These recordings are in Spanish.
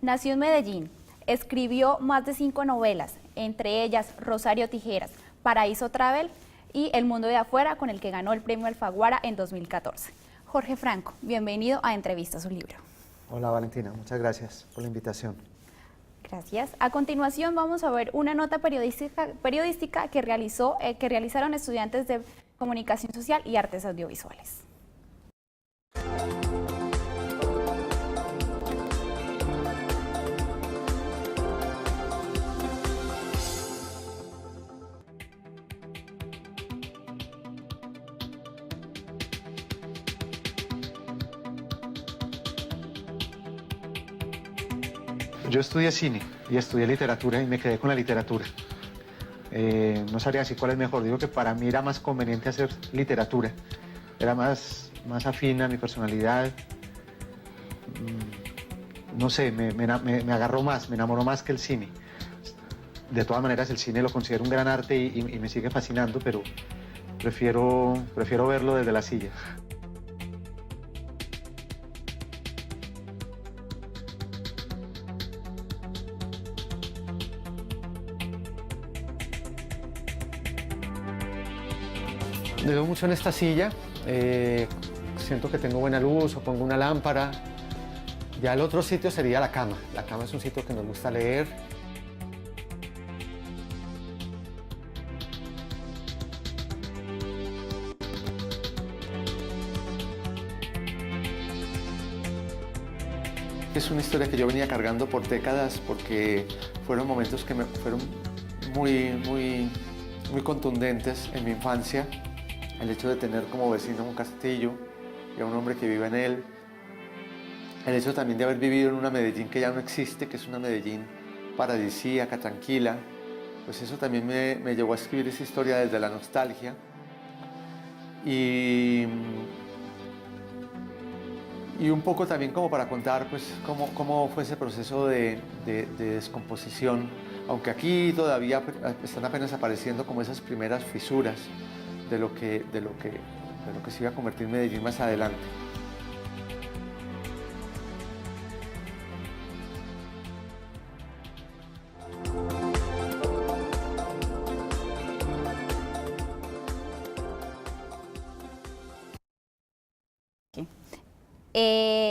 Nació en Medellín, escribió más de 5 novelas, entre ellas Rosario Tijeras, Paraíso Travel y El Mundo de Afuera, con el que ganó el premio Alfaguara en 2014. Jorge Franco, bienvenido a Entrevista a su libro. Hola Valentina, muchas gracias por la invitación. Gracias. A continuación vamos a ver una nota periodística que realizaron estudiantes de Comunicación Social y Artes Audiovisuales. Yo estudié cine y estudié literatura y me quedé con la literatura. No sabría decir cuál es mejor, digo que para mí era más conveniente hacer literatura, era más afín a mi personalidad, no sé, me agarró más, me enamoró más que el cine. De todas maneras el cine lo considero un gran arte y me sigue fascinando, pero prefiero verlo desde la silla. Me veo mucho en esta silla, siento que tengo buena luz o pongo una lámpara. Ya el otro sitio sería la cama. La cama es un sitio que nos gusta leer. Es una historia que yo venía cargando por décadas porque fueron momentos que fueron muy contundentes en mi infancia. El hecho de tener como vecino un castillo y a un hombre que vive en él. El hecho también de haber vivido en una Medellín que ya no existe, que es una Medellín paradisíaca, tranquila. Pues eso también me llevó a escribir esa historia desde la nostalgia. Y un poco también como para contar pues, cómo fue ese proceso de descomposición. Aunque aquí todavía están apenas apareciendo como esas primeras fisuras de lo que se iba a convertir Medellín más adelante.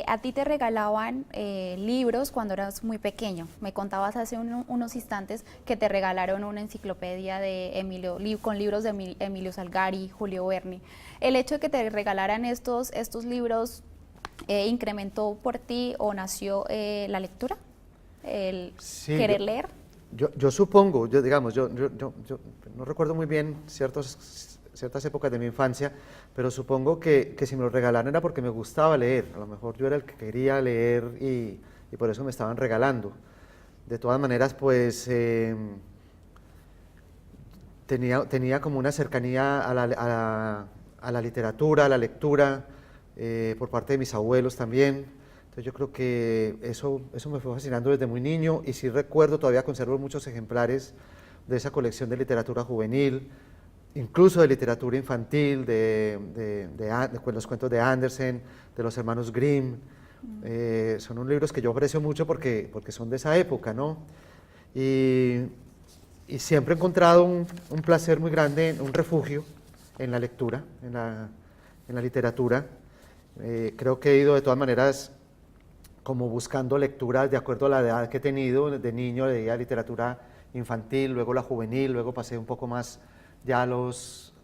A ti te regalaban libros cuando eras muy pequeño. Me contabas hace unos instantes que te regalaron una enciclopedia de con libros de Emilio Salgari, Julio Verne. ¿El hecho de que te regalaran estos libros incrementó por ti o nació la lectura? ¿El querer leer? Yo supongo, yo no recuerdo muy bien ciertas épocas de mi infancia, pero supongo que si me lo regalaran era porque me gustaba leer. A lo mejor yo era el que quería leer y por eso me estaban regalando. De todas maneras, pues tenía como una cercanía a la literatura, a la lectura, por parte de mis abuelos también. Entonces yo creo que eso me fue fascinando desde muy niño y sí recuerdo, todavía conservo muchos ejemplares de esa colección de literatura juvenil, incluso de literatura infantil, de los cuentos de Andersen, de los hermanos Grimm. Son unos libros que yo aprecio mucho porque son de esa época, ¿no? Y siempre he encontrado un placer muy grande, un refugio en la lectura, en la literatura. Creo que he ido de todas maneras como buscando lecturas de acuerdo a la edad que he tenido. De niño leía literatura infantil, luego la juvenil, luego pasé un poco más ya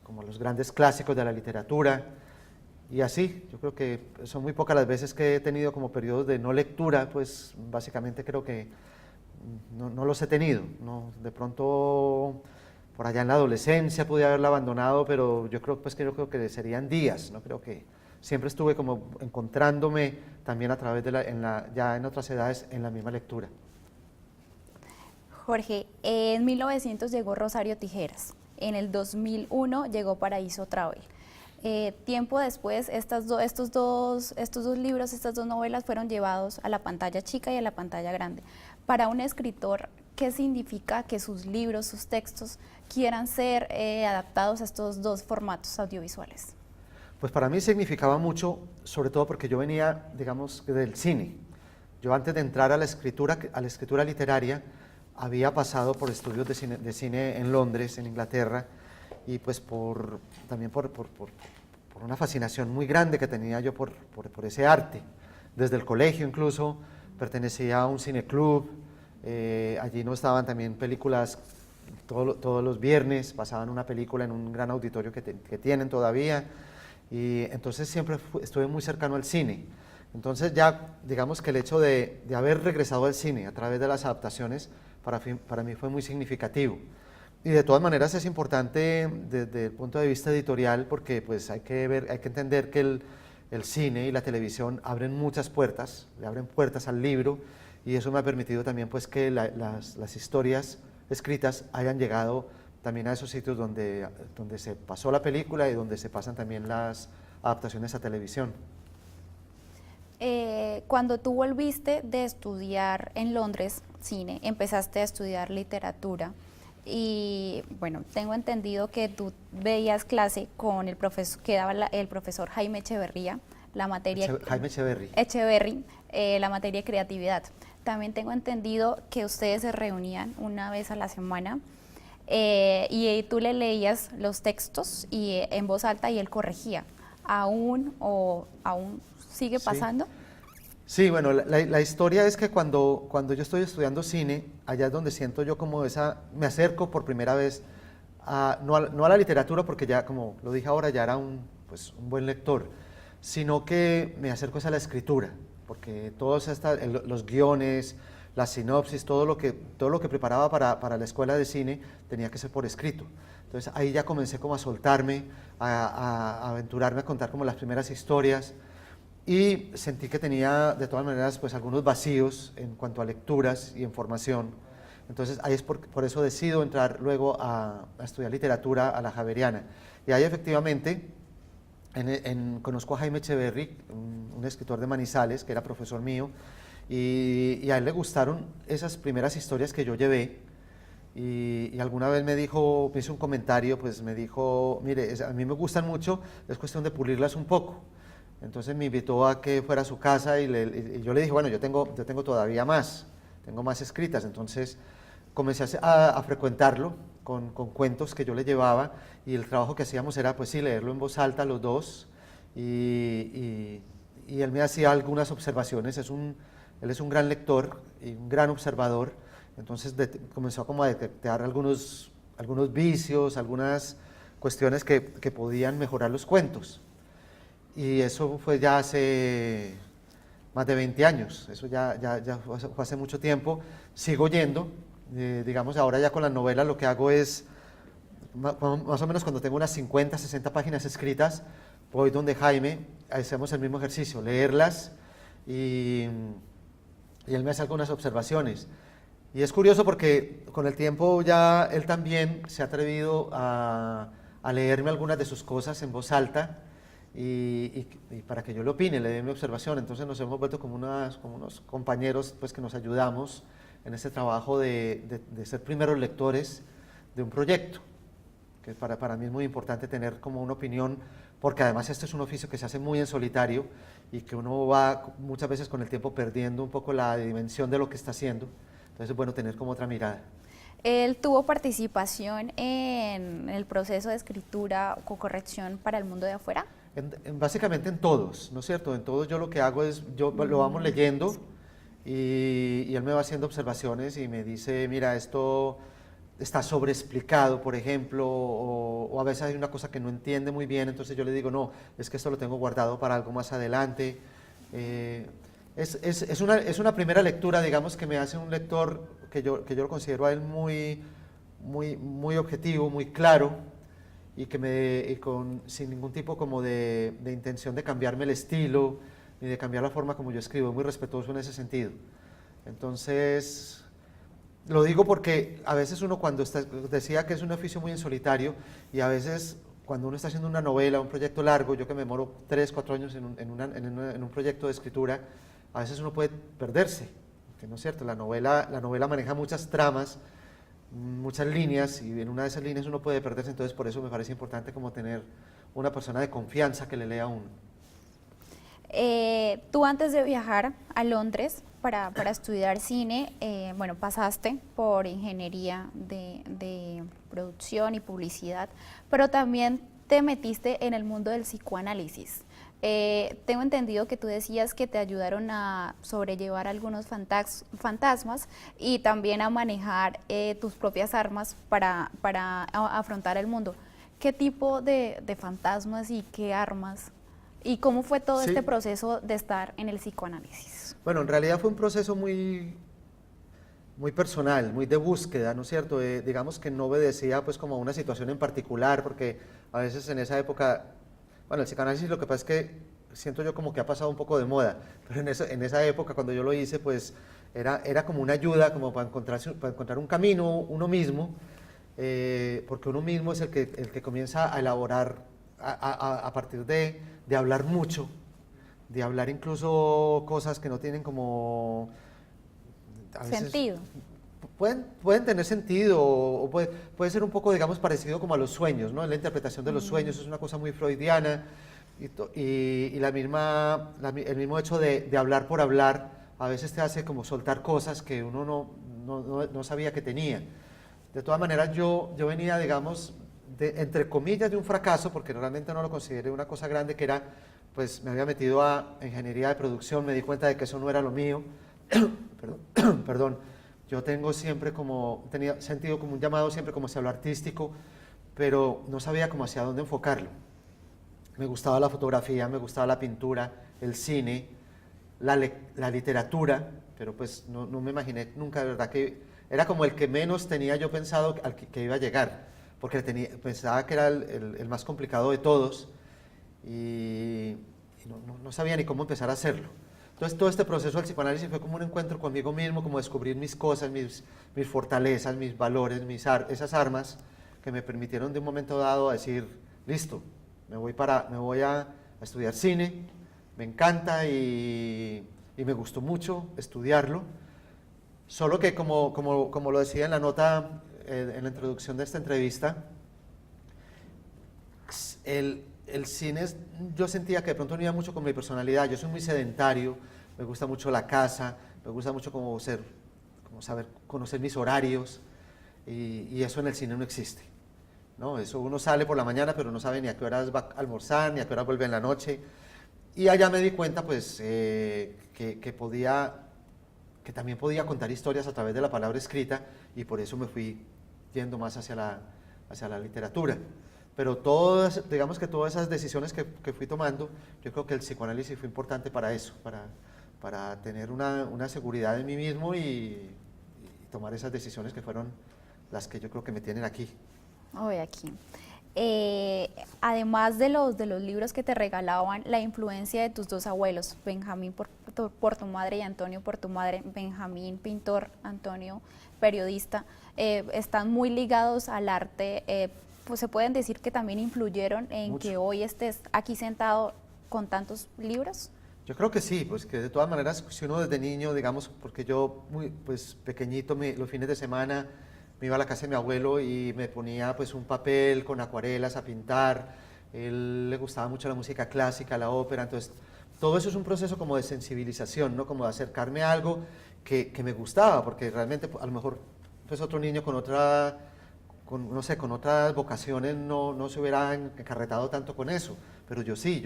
como los grandes clásicos de la literatura, y así. Yo creo que son muy pocas las veces que he tenido como periodos de no lectura, pues básicamente creo que no los he tenido, ¿no? De pronto por allá en la adolescencia pude haberla abandonado, pero yo creo que serían días, no creo que siempre estuve como encontrándome también a través de ya en otras edades en la misma lectura. Jorge, en 1900 llegó Rosario Tijeras. En el 2001 llegó Paraíso Travel. Tiempo después, estos dos libros, estas dos novelas fueron llevados a la pantalla chica y a la pantalla grande. Para un escritor, ¿qué significa que sus libros, sus textos, quieran ser adaptados a estos dos formatos audiovisuales? Pues para mí significaba mucho, sobre todo porque yo venía, digamos, del cine. Yo antes de entrar a la escritura literaria, había pasado por estudios de cine en Londres, en Inglaterra, y pues también por una fascinación muy grande que tenía yo por ese arte. Desde el colegio incluso, pertenecía a un cineclub, allí no estaban también películas, todos los viernes pasaban una película en un gran auditorio que tienen todavía, y entonces siempre estuve muy cercano al cine. Entonces ya digamos que el hecho de haber regresado al cine a través de las adaptaciones para mí fue muy significativo. Y de todas maneras es importante desde el punto de vista editorial, porque pues hay que entender que el cine y la televisión abren muchas puertas, le abren puertas al libro, y eso me ha permitido también pues que las historias escritas hayan llegado también a esos sitios donde se pasó la película y donde se pasan también las adaptaciones a televisión. Cuando tú volviste de estudiar en Londres cine, empezaste a estudiar literatura y bueno, tengo entendido que tú veías clase con el profesor que daba el profesor Jaime Echeverría, la materia Echeverry, la materia de creatividad. También tengo entendido que ustedes se reunían una vez a la semana y tú le leías los textos y en voz alta y él corregía. ¿Aún sigue pasando? Sí, bueno, la historia es que cuando yo estoy estudiando cine, allá es donde siento yo como me acerco por primera vez, no a la literatura, porque ya, como lo dije ahora, ya era un buen lector, sino que me acerco a la escritura, porque todos los guiones, las sinopsis, todo lo que preparaba para la escuela de cine tenía que ser por escrito. Entonces ahí ya comencé como a soltarme, a aventurarme a contar como las primeras historias, y sentí que tenía de todas maneras pues algunos vacíos en cuanto a lecturas y en formación. Entonces ahí es por eso decido entrar luego a estudiar literatura a la Javeriana. Y ahí efectivamente conozco a Jaime Echeverry, un escritor de Manizales que era profesor mío, y a él le gustaron esas primeras historias que yo llevé. Y alguna vez me hizo un comentario, pues me dijo, mire, a mí me gustan mucho, es cuestión de pulirlas un poco. Entonces me invitó a que fuera a su casa y yo le dije, bueno, yo tengo todavía más, tengo más escritas. Entonces comencé a frecuentarlo con cuentos que yo le llevaba, y el trabajo que hacíamos era pues sí, leerlo en voz alta los dos, y él me hacía algunas observaciones. Él es un gran lector y un gran observador. Entonces comenzó como a detectar algunos vicios, algunas cuestiones que podían mejorar los cuentos. Y eso fue ya hace más de 20 años, eso ya fue hace mucho tiempo. Sigo yendo, digamos ahora ya con las novelas lo que hago es, más o menos cuando tengo unas 50, 60 páginas escritas, voy donde Jaime, hacemos el mismo ejercicio, leerlas, y él me hace algunas observaciones. Y es curioso porque con el tiempo ya él también se ha atrevido a leerme algunas de sus cosas en voz alta, y para que yo le opine, le dé mi observación. Entonces nos hemos vuelto como unos compañeros pues, que nos ayudamos en este trabajo de ser primeros lectores de un proyecto, que para mí es muy importante tener como una opinión, porque además este es un oficio que se hace muy en solitario y que uno va muchas veces con el tiempo perdiendo un poco la dimensión de lo que está haciendo. Entonces es bueno tener como otra mirada. ¿Él tuvo participación en el proceso de escritura o corrección para el mundo de afuera? Básicamente en todos, ¿no es cierto? En todos yo lo que hago es, lo vamos leyendo, y él me va haciendo observaciones y me dice, mira, esto está sobreexplicado, por ejemplo, o a veces hay una cosa que no entiende muy bien, entonces yo le digo, no, es que esto lo tengo guardado para algo más adelante. Es una primera lectura, digamos, que me hace un lector que yo lo considero a él muy objetivo, muy claro, y sin ningún tipo como de intención de cambiarme el estilo, ni de cambiar la forma como yo escribo, muy respetuoso en ese sentido. Entonces, lo digo porque a veces uno decía que es un oficio muy en solitario, y a veces cuando uno está haciendo una novela, un proyecto largo, yo que me demoro 3, 4 años en un proyecto de escritura, a veces uno puede perderse, que no es cierto, la novela maneja muchas tramas, muchas líneas, y en una de esas líneas uno puede perderse. Entonces por eso me parece importante como tener una persona de confianza que le lea a uno. Tú antes de viajar a Londres para estudiar cine, bueno, pasaste por ingeniería de producción y publicidad, pero también te metiste en el mundo del psicoanálisis. Tengo entendido que tú decías que te ayudaron a sobrellevar algunos fantasmas y también a manejar tus propias armas para afrontar el mundo. ¿Qué tipo de fantasmas y qué armas? ¿Y cómo fue todo Sí. este proceso de estar en el psicoanálisis? Bueno, en realidad fue un proceso muy personal, muy de búsqueda, ¿no es cierto? Digamos que no obedecía pues como a una situación en particular, porque a veces en esa época, bueno, el psicoanálisis lo que pasa es que siento yo como que ha pasado un poco de moda, pero en esa época cuando yo lo hice pues era como una ayuda, como para encontrar un camino uno mismo, porque uno mismo es el que comienza a elaborar a partir de hablar mucho, de hablar incluso cosas que no tienen como a veces Sentido. pueden tener sentido o puede ser un poco, digamos, parecido como a los sueños, ¿no? La interpretación de los sueños es una cosa muy freudiana y el mismo hecho de hablar por hablar a veces te hace como soltar cosas que uno no sabía que tenía. De todas maneras, yo venía, digamos, entre comillas, de un fracaso, porque realmente no lo consideré una cosa grande, que era, pues me había metido a ingeniería de producción, me di cuenta de que eso no era lo mío. Perdón, perdón, yo tenía sentido como un llamado siempre como hacia lo artístico, pero no sabía cómo hacia dónde enfocarlo. Me gustaba la fotografía, me gustaba la pintura, el cine, la literatura, pero pues no me imaginé nunca, de verdad, que era como el que menos tenía yo pensado al que iba a llegar, porque pensaba que era el más complicado de todos y no sabía ni cómo empezar a hacerlo. Entonces todo este proceso del psicoanálisis fue como un encuentro conmigo mismo, como descubrir mis cosas, mis fortalezas, mis valores, esas armas que me permitieron de un momento dado decir, listo, me voy a estudiar cine, me encanta y me gustó mucho estudiarlo, solo que como lo decía en la nota, en la introducción de esta entrevista, el cine, yo sentía que de pronto no iba mucho con mi personalidad. Yo soy muy sedentario, me gusta mucho la casa, me gusta mucho como saber conocer mis horarios y eso en el cine no existe, ¿no? Eso uno sale por la mañana pero no sabe ni a qué horas va a almorzar, ni a qué horas vuelve en la noche. Y allá me di cuenta pues que también podía contar historias a través de la palabra escrita y por eso me fui yendo más hacia la literatura. Pero digamos que todas esas decisiones que fui tomando, yo creo que el psicoanálisis fue importante para eso, para tener una seguridad en mí mismo y tomar esas decisiones que fueron las que yo creo que me tienen aquí. Hoy aquí. Además de los libros que te regalaban, la influencia de tus dos abuelos, Benjamín por tu madre y Antonio por tu madre, Benjamín pintor, Antonio periodista, están muy ligados al arte, pues se pueden decir que también influyeron en Mucho. que hoy estés aquí sentado con tantos libros. Yo creo que sí, pues que de todas maneras, si uno desde niño, digamos, porque yo muy pues pequeñito, los fines de semana me iba a la casa de mi abuelo y me ponía pues un papel con acuarelas a pintar, él le gustaba mucho la música clásica, la ópera, entonces todo eso es un proceso como de sensibilización, ¿no? Como de acercarme a algo que me gustaba, porque realmente a lo mejor pues otro niño no sé, con otras vocaciones no se hubiera encarretado tanto con eso, pero yo sí,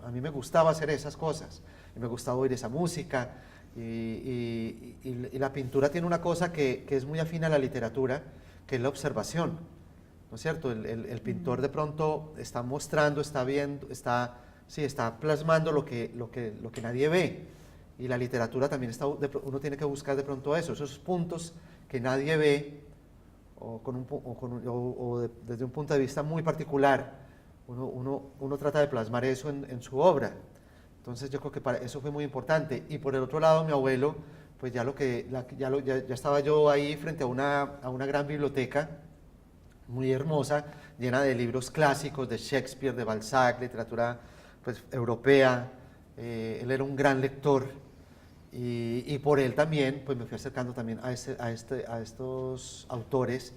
a mí me gustaba hacer esas cosas, y me gustaba oír esa música, y la pintura tiene una cosa que es muy afín a la literatura, que es la observación, ¿no es cierto? El pintor de pronto está mostrando, está viendo, está plasmando lo que nadie ve, y la literatura también uno tiene que buscar de pronto esos puntos que nadie ve, desde un punto de vista muy particular, uno trata de plasmar eso en su obra. Entonces yo creo que eso fue muy importante. Y por el otro lado, mi abuelo, pues ya estaba yo ahí frente a una gran biblioteca muy hermosa, llena de libros clásicos de Shakespeare, de Balzac, literatura pues europea. Él era un gran lector. Y por él también, pues me fui acercando también a estos autores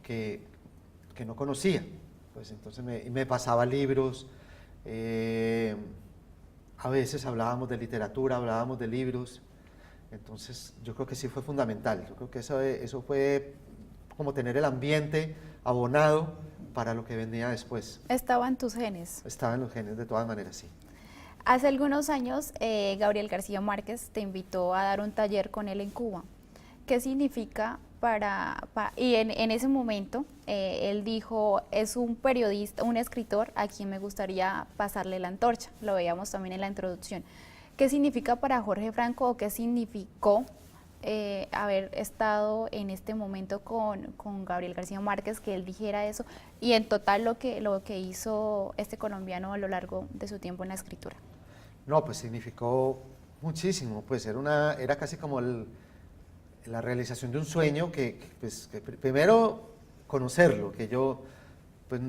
que no conocía. Pues entonces me pasaba libros, a veces hablábamos de literatura, hablábamos de libros, Entonces yo creo que sí fue fundamental, yo creo que eso fue como tener el ambiente abonado para lo que venía después. Estaba en tus genes. Estaba en los genes de todas maneras, sí. Hace algunos años, Gabriel García Márquez te invitó a dar un taller con él en Cuba. ¿Qué significa y en ese momento él dijo, es un periodista, un escritor a quien me gustaría pasarle la antorcha? Lo veíamos también en la introducción. ¿Qué significa para Jorge Franco o qué significó haber estado en este momento con Gabriel García Márquez, que él dijera eso, y en total lo que hizo este colombiano a lo largo de su tiempo en la escritura? No, pues significó muchísimo, pues era casi como la realización de un sueño que primero conocerlo, que yo, pues,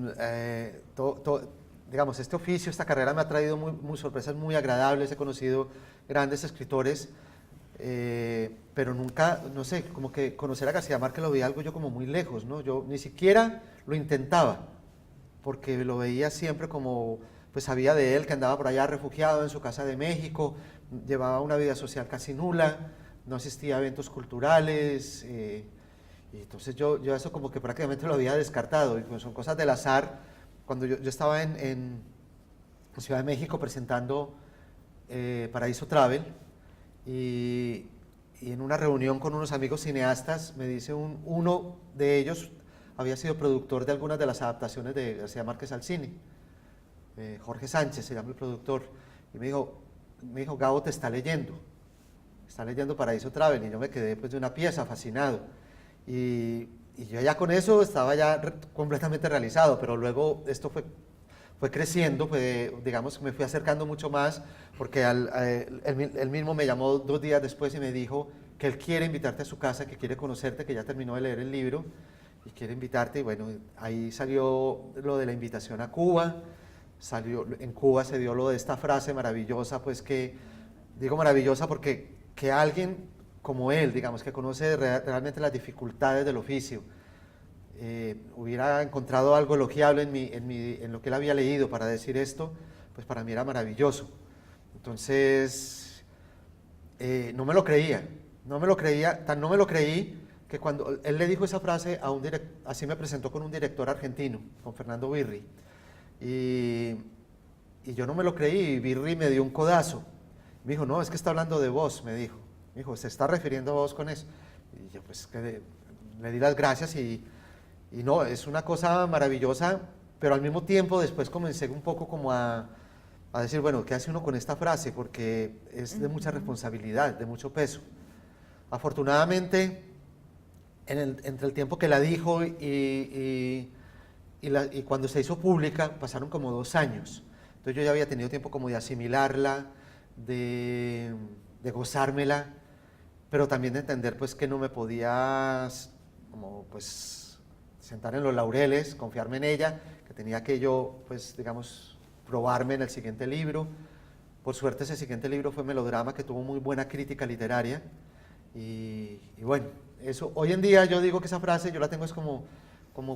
digamos, este oficio, esta carrera me ha traído muy sorpresas muy agradables, he conocido grandes escritores, pero nunca, no sé, como que conocer a García Márquez lo veía algo yo como muy lejos, ¿no? Yo ni siquiera lo intentaba, porque lo veía siempre como, pues sabía de él que andaba por allá refugiado en su casa de México, llevaba una vida social casi nula, no asistía a eventos culturales, y entonces yo eso como que prácticamente lo había descartado, y pues son cosas del azar. Cuando yo estaba en Ciudad de México presentando Paraíso Travel, y en una reunión con unos amigos cineastas me dice uno de ellos había sido productor de algunas de las adaptaciones de García Márquez al cine, Jorge Sánchez se llama el productor, y me dijo, Gabo te está leyendo Paraíso Travel, y yo me quedé pues de una pieza fascinado, y yo ya con eso estaba ya completamente realizado, pero luego esto fue creciendo, digamos, me fui acercando mucho más, porque él mismo me llamó 2 días después y me dijo que él quiere invitarte a su casa, que quiere conocerte, que ya terminó de leer el libro y quiere invitarte, y bueno, ahí salió lo de la invitación a Cuba, en Cuba se dio lo de esta frase maravillosa, pues que, digo maravillosa porque que alguien como él, digamos, que conoce realmente las dificultades del oficio, hubiera encontrado algo elogiable en lo que él había leído para decir esto, pues para mí era maravilloso. Entonces, no me lo creía, no me lo creí que cuando él le dijo esa frase así me presentó con un director argentino, con Fernando Birri, y yo no me lo creí, y Birri me dio un codazo, me dijo, no, es que está hablando de vos, me dijo, se está refiriendo a vos con eso, y yo pues le di las gracias, y no, es una cosa maravillosa, pero al mismo tiempo después comencé un poco como a decir, bueno, ¿qué hace uno con esta frase? Porque es de mucha responsabilidad, de mucho peso. Afortunadamente, entre el tiempo que la dijo y cuando se hizo pública, pasaron como 2 años. Entonces yo ya había tenido tiempo como de asimilarla, de gozármela, pero también de entender pues que no me podía como pues sentar en los laureles, confiarme en ella, que tenía que yo pues digamos probarme en el siguiente libro. Por suerte ese siguiente libro fue Melodrama, que tuvo muy buena crítica literaria, y bueno, eso hoy en día yo digo que esa frase yo la tengo es como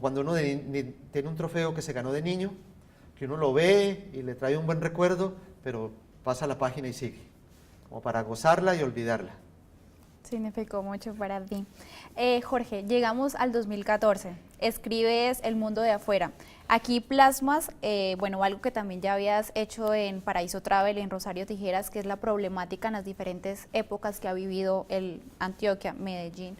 cuando uno tiene un trofeo que se ganó de niño, que uno lo ve y le trae un buen recuerdo, pero pasa la página y sigue, como para gozarla y olvidarla. Significó mucho para ti. Jorge, llegamos al 2014, escribes El mundo de afuera. Aquí plasmas, bueno, algo que también ya habías hecho en Paraíso Travel, en Rosario Tijeras, que es la problemática en las diferentes épocas que ha vivido Antioquia, Medellín.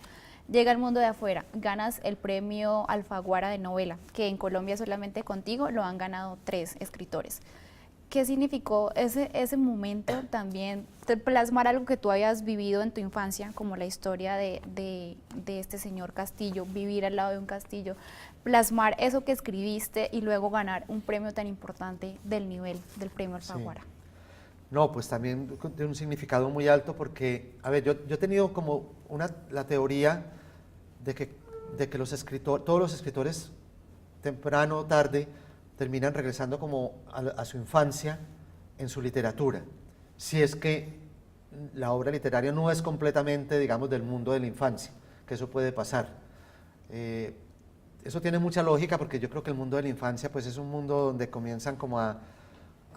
Llega El mundo de afuera, ganas el premio Alfaguara de novela, que en Colombia solamente contigo lo han ganado 3 escritores. ¿Qué significó ese momento también, de plasmar algo que tú habías vivido en tu infancia, como la historia de este señor Castillo, vivir al lado de un castillo, plasmar eso que escribiste y luego ganar un premio tan importante del nivel del premio Alfaguara? Sí. No, pues también de un significado muy alto porque, a ver, yo he tenido como la teoría de que todos los escritores, temprano o tarde, terminan regresando como a su infancia en su literatura, si es que la obra literaria no es completamente, digamos, del mundo de la infancia, que eso puede pasar. Eso tiene mucha lógica porque yo creo que el mundo de la infancia pues es un mundo donde comienzan como a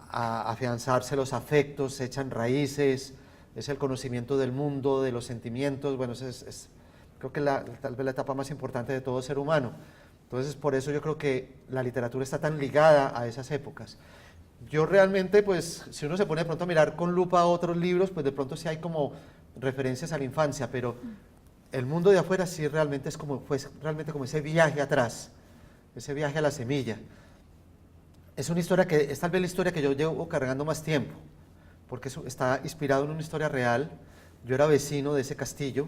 afianzarse los afectos, se echan raíces, es el conocimiento del mundo, de los sentimientos, bueno, creo que tal vez la etapa más importante de todo ser humano. Entonces, por eso yo creo que la literatura está tan ligada a esas épocas. Yo realmente, pues, si uno se pone de pronto a mirar con lupa otros libros, pues de pronto sí hay como referencias a la infancia, pero el mundo de afuera sí realmente es como, pues, realmente como ese viaje atrás, ese viaje a la semilla. Es una historia que, es tal vez la historia que yo llevo cargando más tiempo, porque está inspirado en una historia real. Yo era vecino de ese castillo,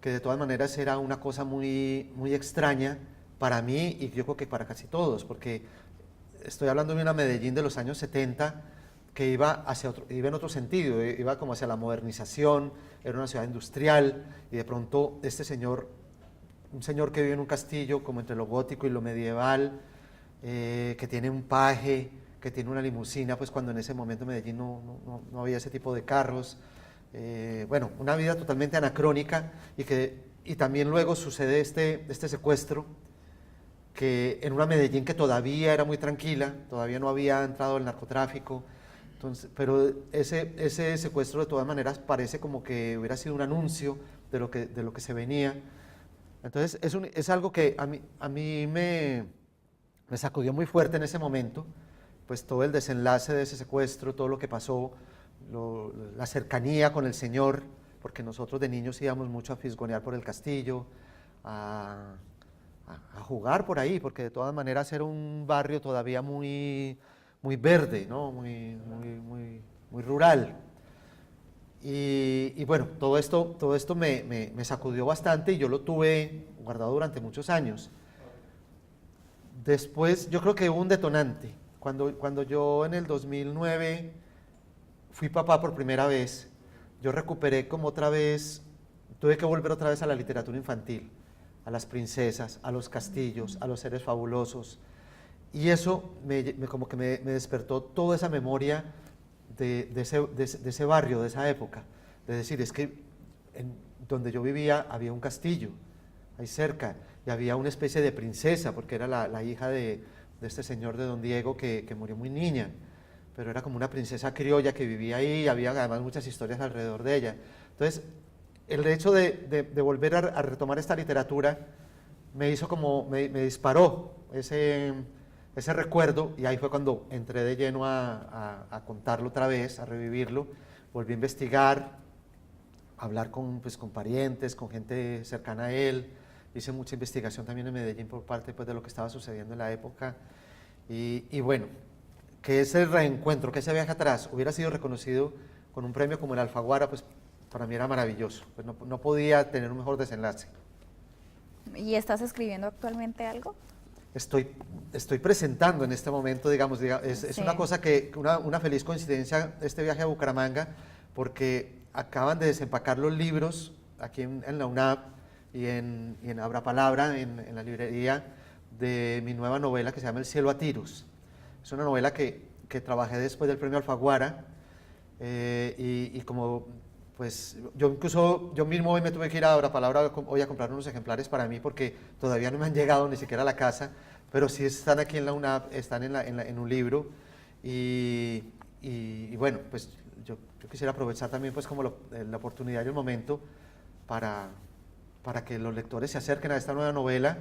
que de todas maneras era una cosa muy, muy extraña para mí y yo creo que para casi todos, porque estoy hablando de una Medellín de los años 70 que iba en otro sentido, iba como hacia la modernización, era una ciudad industrial y de pronto este señor, un señor que vive en un castillo como entre lo gótico y lo medieval, que tiene un paje, que tiene una limusina, pues cuando en ese momento en Medellín no había ese tipo de carros, bueno, una vida totalmente anacrónica y también luego sucede este secuestro que en una Medellín que todavía era muy tranquila, todavía no había entrado el narcotráfico, entonces, pero ese secuestro de todas maneras parece como que hubiera sido un anuncio de lo que se venía. Entonces es algo que a mí me sacudió muy fuerte en ese momento, pues todo el desenlace de ese secuestro, todo lo que pasó, la cercanía con el Señor, porque nosotros de niños íbamos mucho a fisgonear por el castillo, a jugar por ahí, porque de todas maneras era un barrio todavía muy, muy verde, ¿no? muy rural. Y bueno, todo esto me sacudió bastante y yo lo tuve guardado durante muchos años. Después yo creo que hubo un detonante. Cuando yo en el 2009 fui papá por primera vez, yo recuperé como otra vez, tuve que volver otra vez a la literatura infantil, a las princesas, a los castillos, a los seres fabulosos. Y eso como que me despertó toda esa memoria de ese barrio, de esa época. De decir, es que donde yo vivía había un castillo, ahí cerca, y había una especie de princesa, porque era la hija de este señor de Don Diego que murió muy niña, pero era como una princesa criolla que vivía ahí, y había además muchas historias alrededor de ella. Entonces, el hecho de volver a retomar esta literatura me hizo como, me disparó ese recuerdo, y ahí fue cuando entré de lleno a contarlo otra vez, a revivirlo. Volví a investigar, a hablar con parientes, con gente cercana a él. Hice mucha investigación también en Medellín por parte de lo que estaba sucediendo en la época. Y bueno, que ese reencuentro, que ese viaje atrás hubiera sido reconocido con un premio como el Alfaguara, pues para mí era maravilloso. Pues no podía tener un mejor desenlace. ¿Y estás escribiendo actualmente algo? Estoy presentando en este momento, digamos es Sí. una cosa una feliz coincidencia este viaje a Bucaramanga, porque acaban de desempacar los libros aquí en la UNAP y en Abra Palabra, en la librería, de mi nueva novela que se llama El cielo a tiros. Es una novela que trabajé después del premio Alfaguara, y como pues yo mismo hoy me tuve que ir a Abra Palabra hoy a comprar unos ejemplares para mí porque todavía no me han llegado ni siquiera a la casa, pero sí están aquí en la UNAP, están en un libro y bueno, pues yo quisiera aprovechar también pues como la oportunidad y el momento para que los lectores se acerquen a esta nueva novela.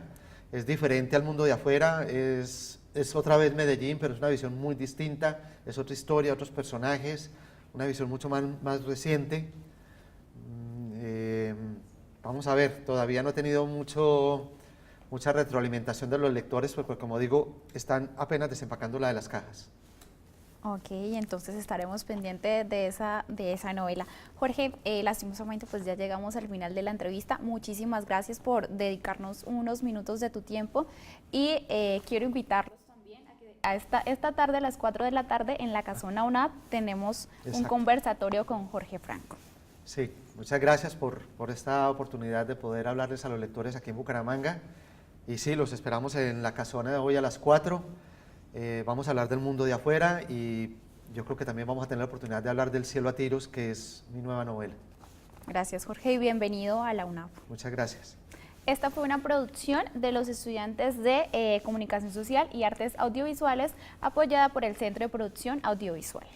Es diferente al mundo de afuera, es otra vez Medellín, pero es una visión muy distinta, es otra historia, otros personajes, una visión mucho más reciente. Vamos a ver, todavía no he tenido mucha retroalimentación de los lectores, porque como digo, están apenas desempacando la de las cajas. Ok, entonces estaremos pendientes de esa novela. Jorge, lastimosamente pues ya llegamos al final de la entrevista. Muchísimas gracias por dedicarnos unos minutos de tu tiempo y quiero invitarlos también a que esta tarde a las 4 de la tarde en la Casona UNAP tenemos un conversatorio con Jorge Franco. Sí, muchas gracias por esta oportunidad de poder hablarles a los lectores aquí en Bucaramanga. Y sí, los esperamos en la Casona de hoy a las 4. Vamos a hablar del mundo de afuera y yo creo que también vamos a tener la oportunidad de hablar del cielo a tiros, que es mi nueva novela. Gracias, Jorge, y bienvenido a la UNAP. Muchas gracias. Esta fue una producción de los estudiantes de Comunicación Social y Artes Audiovisuales, apoyada por el Centro de Producción Audiovisual.